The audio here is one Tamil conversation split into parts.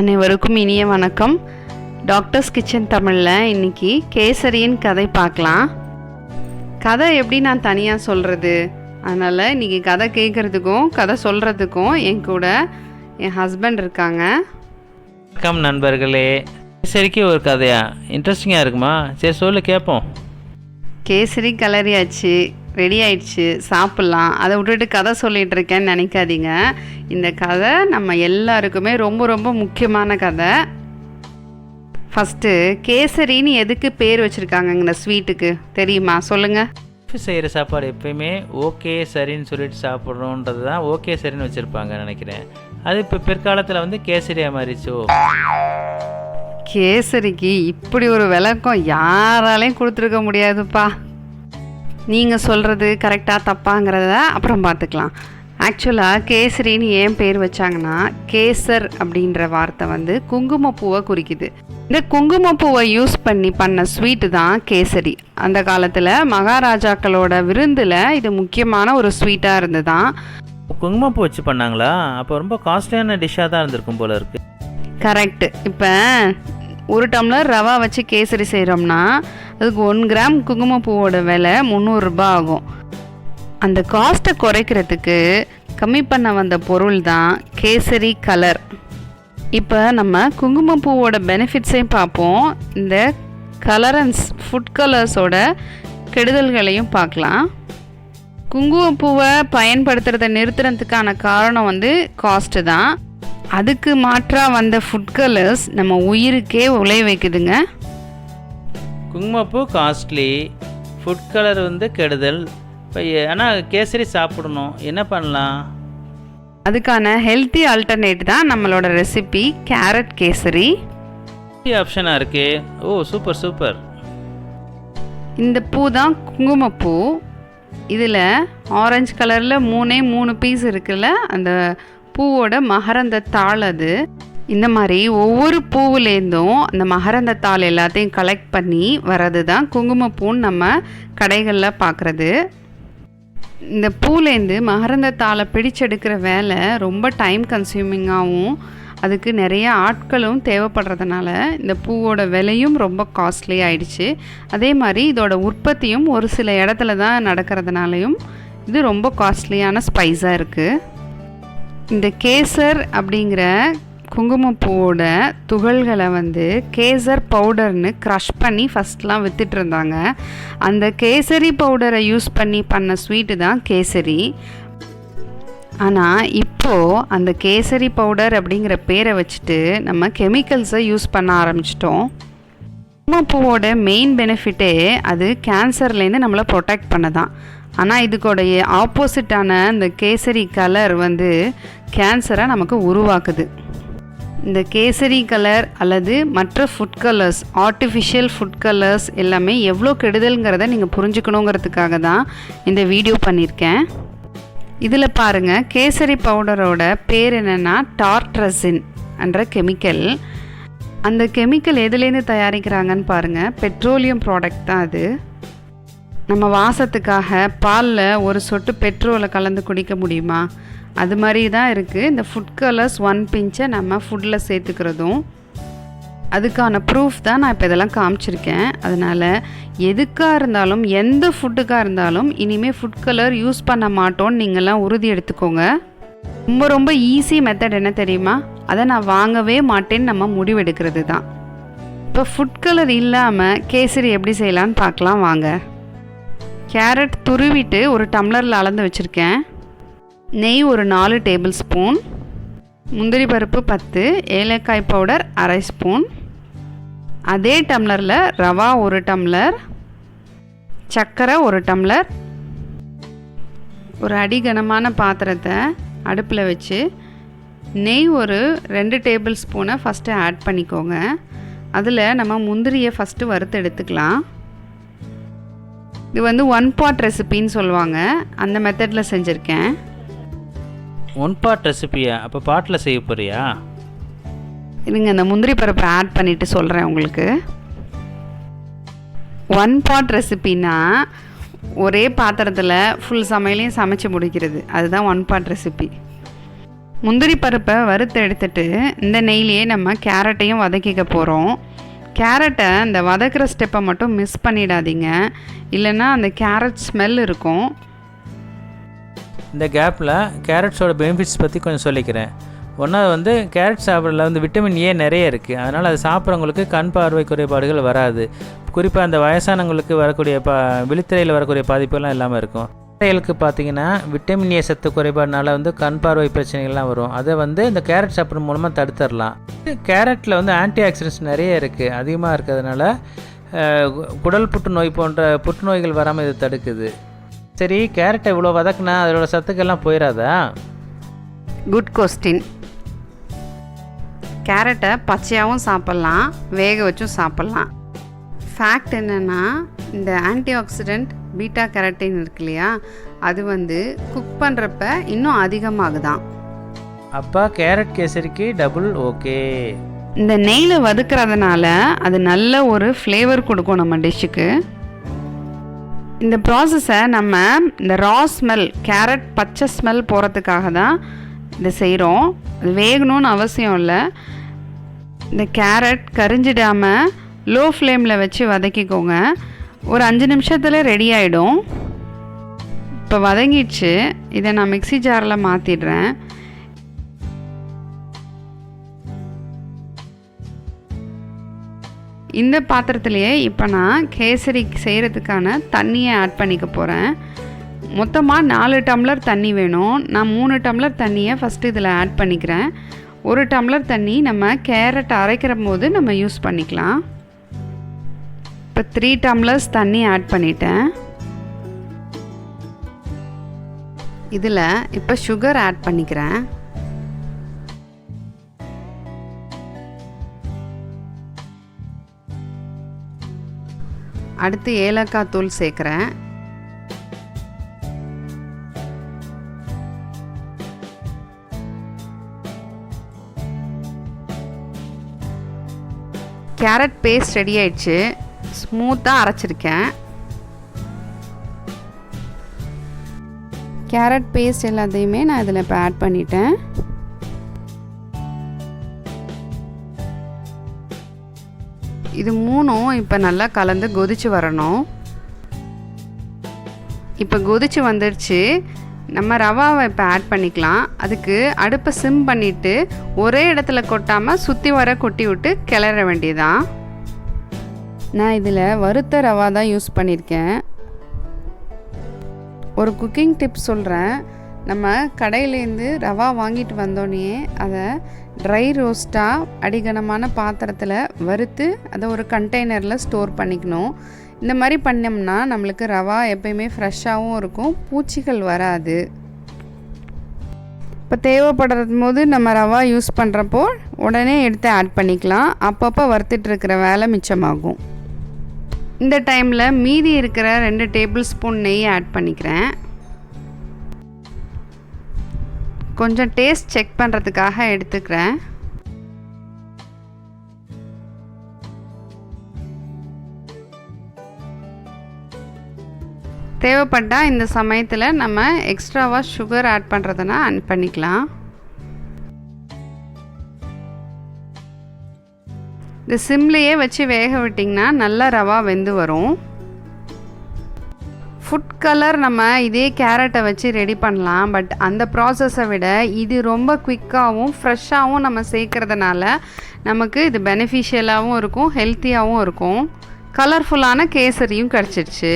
அனைவருக்கும் இனிய வணக்கம். டாக்டர்ஸ் கிச்சன் தமிழில் இன்றைக்கி கேசரியின் கதை பார்க்கலாம். கதை எப்படி நான் தனியாக சொல்கிறது, அதனால் இன்றைக்கி கதை கேட்குறதுக்கும் கதை சொல்கிறதுக்கும் என் கூட என் ஹஸ்பண்ட் இருக்காங்க. வணக்கம் நண்பர்களே. கேசரிக்கு ஒரு கதையா? இன்ட்ரெஸ்டிங்காக இருக்குமா? சரி சொல்லு கேட்போம். கேசரி கலரியாச்சு, ரெடி ஆயிடுச்சு, சாப்பிட்லாம். அதை விட்டுட்டு கதை சொல்லிகிட்டு இருக்கேன்னு நினைக்காதீங்க. இந்த கதை நம்ம எல்லாருக்குமே ரொம்ப ரொம்ப முக்கியமான கதை. ஃபஸ்ட்டு கேசரின்னு எதுக்கு பேர் வச்சுருக்காங்க இந்த ஸ்வீட்டுக்கு தெரியுமா? சொல்லுங்கள். செய்கிற சாப்பாடு எப்பயுமே ஓகே சரின்னு சொல்லிட்டு சாப்பிட்றோன்றது தான் ஓகே சரின்னு வச்சுருப்பாங்க நினைக்கிறேன். அது இப்போ பிற்காலத்தில் கேசரியாக மாறிச்சோ. கேசரிக்கு இப்படி ஒரு விளக்கம் யாராலையும் கொடுத்துருக்க முடியாதுப்பா. நீங்கள் சொல்கிறது கரெக்டாக தப்பாங்கிறத அப்புறம் பார்த்துக்கலாம். ஆக்சுவலாக கேசரின்னு ஏன் பேர் வச்சாங்கன்னா, கேசர் அப்படின்ற வார்த்தை குங்குமப்பூவை குறிக்குது. இந்த குங்குமப்பூவை யூஸ் பண்ண ஸ்வீட்டு தான் கேசரி. அந்த காலத்தில் மகாராஜாக்களோட விருந்தில் இது முக்கியமான ஒரு ஸ்வீட்டாக இருந்துதான். குங்குமப்பூ வச்சு பண்ணாங்களா? அப்போ ரொம்ப காஸ்ட்லியான டிஷ்ஷாக தான் இருந்திருக்கும் போல இருக்கு. கரெக்டு. இப்போ ஒரு டம்ளர் ரவா வச்சு கேசரி செய்கிறோம்னா அதுக்கு 1 கிராம் குங்குமப்பூவோட விலை 300 ரூபாய் ஆகும். அந்த காஸ்ட்டை குறைக்கிறதுக்கு கம்மி பண்ண வந்த பொருள் தான் கேசரி கலர். இப்போ நம்ம குங்குமப்பூவோட பெனிஃபிட்ஸையும் பார்ப்போம். இந்த கலரன்ஸ் ஃபுட் கலர்ஸோட கெடுதல்களையும் பார்க்கலாம். குங்குமப்பூவை பயன்படுத்துகிறத நிறுத்துறதுக்கான காரணம் காஸ்ட்டு தான். அதுக்கு மாற்றாக வந்த ஃபுட் கலர்ஸ் நம்ம உயிருக்கே உலை வைக்குதுங்க. குங்குமப்பூ காஸ்ட்லி, ஃபுட் கலர் கெடுதல். இப்போ ஆனால் கேசரி சாப்பிடணும், என்ன பண்ணலாம்? அதுக்கான ஹெல்த்தி ஆல்டர்னேட் தான் நம்மளோட ரெசிபி கேரட் கேசரி. ஆப்ஷனாக இருக்கே. ஓ சூப்பர் சூப்பர். இந்த பூ தான் குங்குமப்பூ. இதில் ஆரஞ்சு கலரில் 3 பீஸ் இருக்குல்ல, அந்த பூவோட மகரந்த தாள். அது இந்த மாதிரி ஒவ்வொரு பூவுலேருந்தும் அந்த மகரந்த தாள் எல்லாத்தையும் கலெக்ட் பண்ணி வர்றது தான் குங்குமப்பூன்னு நம்ம கடைகளில் பார்க்குறது. இந்த பூலேருந்து மகரந்த தாளை பிடிச்செடுக்கிற வேலை ரொம்ப டைம் கன்சியூமிங்காகவும் அதுக்கு நிறைய ஆட்களும் தேவைப்படுறதுனால இந்த பூவோட விலையும் ரொம்ப காஸ்ட்லி ஆயிடுச்சு. அதே மாதிரி இதோட உற்பத்தியும் ஒரு சில இடத்துல தான் நடக்கிறதுனாலையும் இது ரொம்ப காஸ்ட்லியான ஸ்பைஸாக இருக்குது. இந்த கேசர் அப்படிங்கிற குங்குமப்பூவோட துகள்களை கேசர் பவுடர்னு க்ரஷ் பண்ணி ஃபஸ்ட்லாம் விற்றுட்டு இருந்தாங்க. அந்த கேசரி பவுடரை யூஸ் பண்ண ஸ்வீட்டு தான் கேசரி. ஆனால் இப்போது அந்த கேசரி பவுடர் அப்படிங்கிற பேரை வச்சுட்டு நம்ம கெமிக்கல்ஸை யூஸ் பண்ண ஆரம்பிச்சிட்டோம். குங்குமப்பூவோட மெயின் பெனிஃபிட்டே அது கேன்சர்லேருந்து நம்மளை ப்ரொடெக்ட் பண்ண தான். ஆனால் இதுக்கோடைய ஆப்போசிட்டான இந்த கேசரி கலர் கேன்சரை நமக்கு உருவாக்குது. இந்த கேசரி கலர் அல்லது மற்ற food colours, artificial food colours எல்லாமே எவ்வளோ கெடுதல்ங்கிறத நீங்கள் புரிஞ்சுக்கணுங்கிறதுக்காக தான் இந்த வீடியோ பண்ணியிருக்கேன். இதில் பாருங்கள், கேசரி பவுடரோட பேர் என்னென்னா டார்ட்ரசின் என்ற கெமிக்கல். அந்த கெமிக்கல் எதுலேருந்து தயாரிக்கிறாங்கன்னு பாருங்கள், பெட்ரோலியம் ப்ராடக்ட் தான் அது. நம்ம வாசத்துக்காக பாலில் ஒரு சொட்டு பெட்ரோலை கலந்து குடிக்க முடியுமா? அது மாதிரி தான் இருக்குது இந்த ஃபுட் கலர்ஸ் 1 பிஞ்சை நம்ம ஃபுட்டில் சேர்த்துக்கிறதும். அதுக்கான ப்ரூஃப் தான் நான் இப்போ இதெல்லாம் காமிச்சிருக்கேன். அதனால் எதுக்காக இருந்தாலும், எந்த ஃபுட்டுக்காக இருந்தாலும் இனிமேல் ஃபுட் கலர் யூஸ் பண்ண மாட்டோன்னு நீங்கள்லாம் உறுதி எடுத்துக்கோங்க. ரொம்ப ரொம்ப ஈஸி மெத்தட் என்ன தெரியுமா? அதை நான் வாங்கவே மாட்டேன்னு நம்ம முடிவெடுக்கிறது தான். இப்போ ஃபுட் கலர் இல்லாமல் கேசரி எப்படி செய்யலான்னு பார்க்கலாம் வாங்க. கேரட் துருவிட்டு ஒரு டம்ளரில் அளந்து வச்சுருக்கேன். நெய் ஒரு 4 டேபிள் ஸ்பூன், முந்திரி பருப்பு 10, ஏலக்காய் பவுடர் 1/2 ஸ்பூன், அதே டம்ளரில் ரவா 1 டம்ளர், சர்க்கரை 1 டம்ளர். ஒரு அடிகனமான பாத்திரத்தை அடுப்பில் வச்சு நெய் ஒரு 2 டேபிள் ஸ்பூனை ஃபஸ்ட்டு ஆட் பண்ணிக்கோங்க. அதில் நம்ம முந்திரியை ஃபஸ்ட்டு வறுத்து எடுத்துக்கலாம். இது 1 பாட் ரெசிபின்னு சொல்லுவாங்க, அந்த மெத்தடில் செஞ்சுருக்கேன். 1 பாட் ரெசிபியா? அப்போ பாட்டில் செய்ய போறியா? இதுங்க அந்த முந்திரி பருப்பை ஆட் பண்ணிவிட்டு சொல்கிறேன் உங்களுக்கு. 1 பாட் ரெசிபின்னா ஒரே பாத்திரத்தில் ஃபுல் சமையலையும் சமைச்சு முடிக்கிறது, அதுதான் 1 பாட் ரெசிபி. முந்திரி பருப்பை வறுத்து எடுத்துட்டு இந்த நெய்லேயே நம்ம கேரட்டையும் வதக்கிக்க போகிறோம். கேரட்டை இந்த வதக்கிற ஸ்டெப்பை மட்டும் மிஸ் பண்ணிடாதீங்க, இல்லைன்னா அந்த கேரட் ஸ்மெல் இருக்கும். இந்த கேப்பில் கேரட்ஸோட பெனிஃபிட்ஸ் பற்றி கொஞ்சம் சொல்லிக்கிறேன். ஒன்றாவது கேரட் சாப்பிட்றதுல விட்டமின் ஏ நிறைய இருக்குது. அதனால் அது சாப்பிட்றவங்களுக்கு கண் பார்வை குறைபாடுகள் வராது. குறிப்பாக அந்த வயசானவங்களுக்கு வரக்கூடிய விழித்திரையில் வரக்கூடிய பாதிப்புலாம் இல்லாமல் இருக்கும். குழந்தைகளுக்கு பார்த்திங்கன்னா விட்டமின் ஏ சத்து குறைபாடுனால கண் பார்வை பிரச்சனைகள்லாம் வரும். அதை இந்த கேரட் சாப்பிட்றது மூலமாக தடுத்துடலாம். கேரட்டில் ஆன்டி ஆக்சிடென்ட்ஸ் நிறைய இருக்குது. அதிகமாக இருக்கிறதுனால குடல் புற்றுநோய் போன்ற புற்றுநோய்கள் வராமல் இது தடுக்குது. சரி, கேரட்டை இவ்வளோ வதக்குனா அதோட சத்துக்கெல்லாம் போயிடாதா? Good question. கேரட்டை பச்சையாகவும் சாப்பிட்லாம், வேக வச்சும் சாப்பிட்லாம். ஃபேக்ட் என்னென்னா, இந்த ஆன்டி ஆக்சிடெண்ட் பீட்டா கேரட்டின் இருக்கு இல்லையா, அது குக் பண்ணுறப்ப இன்னும் அதிகமாகுதான். அப்பா கேரட் கேசரிக்கு டபுள் ஓகே. இந்த நெய்யில் வதக்கிறதுனால அது நல்ல ஒரு ஃப்ளேவர் கொடுக்கும் நம்ம டிஷ்ஷுக்கு. இந்த ப்ராசஸை நம்ம இந்த ரா ஸ்மெல், கேரட் பச்சை ஸ்மெல் போகிறதுக்காக தான் இதை செய்கிறோம். அது வேகணும்னு அவசியம் இல்லை. இந்த கேரட் கரிஞ்சிடாமல் லோ ஃப்ளேமில் வச்சு வதக்கிக்கோங்க. ஒரு 5 நிமிஷத்தில் ரெடி ஆகிடும். இப்போ வதங்கிடுச்சு. இதை நான் மிக்ஸி ஜாரில் மாற்றிடுறேன். இந்த பாத்திரத்துலேயே இப்போ நான் கேசரி செய்கிறதுக்கான தண்ணியை ஆட் பண்ணிக்க போகிறேன். மொத்தமாக 4 டம்ளர் தண்ணி வேணும். நான் 3 டம்ளர் தண்ணியை ஃபஸ்ட்டு இதில் ஆட் பண்ணிக்கிறேன். 1 டம்ளர் தண்ணி நம்ம கேரட் அரைக்கிற போது நம்ம யூஸ் பண்ணிக்கலாம். இப்போ 3 டம்ளர்ஸ் தண்ணி ஆட் பண்ணிட்டேன். இதில் இப்போ சுகர் ஆட் பண்ணிக்கிறேன். அடுத்து ஏலக்காய் தூள் சேர்க்குறேன். கேரட் பேஸ்ட் ரெடி ஆயிடுச்சு. ஸ்மூத்தாக அரைச்சிருக்கேன். கேரட் பேஸ்ட் எல்லாத்தையுமே நான் இதில் இப்போ ஆட் பண்ணிட்டேன். இது மூணும் இப்போ நல்லா கலந்து கொதிச்சு வரணும். இப்போ கொதிச்சு வந்துடுச்சு. நம்ம ரவாவை இப்போ ஆட் பண்ணிக்கலாம். அதுக்கு அடுப்பை சிம் பண்ணிவிட்டு ஒரே இடத்துல கொட்டாமல் சுற்றி வர கொட்டி விட்டு கிளற வேண்டியதான். நான் இதில் வறுத்த ரவா தான் யூஸ் பண்ணியிருக்கேன். ஒரு குக்கிங் டிப்ஸ் சொல்கிறேன். நம்ம கடையிலேருந்து ரவா வாங்கிட்டு வந்தோடனே அதை ட்ரை ரோஸ்ட்டாக அடிகனமான பாத்திரத்தில் வறுத்து அதை ஒரு கண்டெய்னரில் ஸ்டோர் பண்ணிக்கணும். இந்த மாதிரி பண்ணோம்னா நம்மளுக்கு ரவா எப்பயுமே ஃப்ரெஷ்ஷாகவும் இருக்கும், பூச்சிகள் வராது. இப்போ தேவைப்படுறது போது நம்ம ரவா யூஸ் பண்ணுறப்போ உடனே எடுத்து ஆட் பண்ணிக்கலாம். அப்பப்போ வறுத்துட்ருக்கிற வேலை மிச்சமாகும். இந்த டைமில் மீதி இருக்கிற 2 டேபிள் ஸ்பூன் நெய் ஆட் பண்ணிக்கிறேன். கொஞ்சம் டேஸ்ட் செக் பண்ணுறதுக்காக எடுத்துக்கிறேன். தேவைப்பட்டால் இந்த சமயத்தில் நம்ம எக்ஸ்ட்ராவாக சுகர் ஆட் பண்ணுறதுனா ஆட் பண்ணிக்கலாம். இந்த சிம்லேயே வச்சு வேக விட்டிங்கன்னா நல்லா ரவா வெந்து வரும். ஃபுட் கலர் நம்ம இதே கேரட்டை வச்சு ரெடி பண்ணலாம். பட் அந்த ப்ராசஸை விட இது ரொம்ப குவிக்காகவும் ஃப்ரெஷ்ஷாகவும் நம்ம சேர்க்குறதுனால நமக்கு இது பெனிஃபிஷியலாகவும் இருக்கும், ஹெல்த்தியாகவும் இருக்கும். கலர்ஃபுல்லான கேசரியும் கிடச்சிடுச்சு.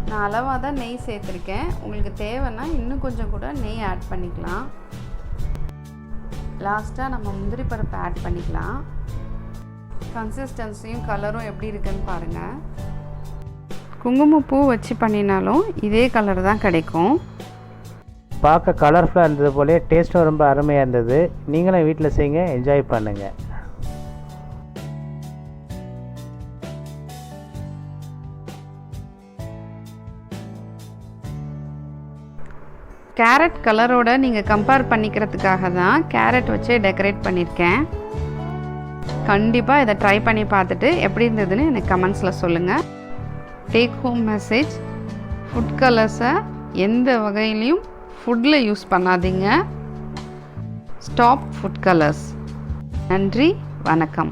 நான் அளவாக தான் நெய் சேர்த்துருக்கேன். உங்களுக்கு தேவைன்னா இன்னும் கொஞ்சம் கூட நெய் ஆட் பண்ணிக்கலாம். லாஸ்ட்டாக நம்ம முந்திரி பருப்பை ஆட் பண்ணிக்கலாம். கன்சிஸ்டன்சியும் கலரும் எப்படி இருக்குன்னு பாருங்கள். குங்குமப்பூ வச்சு பண்ணினாலும் இதே கலர் தான் கிடைக்கும். பார்க்க கலர்ஃபுல்லாக இருந்தது போலே டேஸ்ட்டும் ரொம்ப அருமையாக இருந்தது. நீங்களும் வீட்டில் செய்யுங்க, என்ஜாய் பண்ணுங்கள். கேரட் கலரோட நீங்கள் கம்பேர் பண்ணிக்கிறதுக்காக தான் கேரட் வச்சு டெக்கரேட் பண்ணியிருக்கேன். கண்டிப்பாக இதை ட்ரை பண்ணி பார்த்துட்டு எப்படி இருந்ததுன்னு எனக்கு கமெண்ட்ஸில் சொல்லுங்கள். டேக் ஹோம் மெசேஜ்: ஃபுட் கலர்ஸை எந்த வகையிலையும் ஃபுட்டில் யூஸ் பண்ணாதீங்க. Stop food colours. நன்றி, வணக்கம்.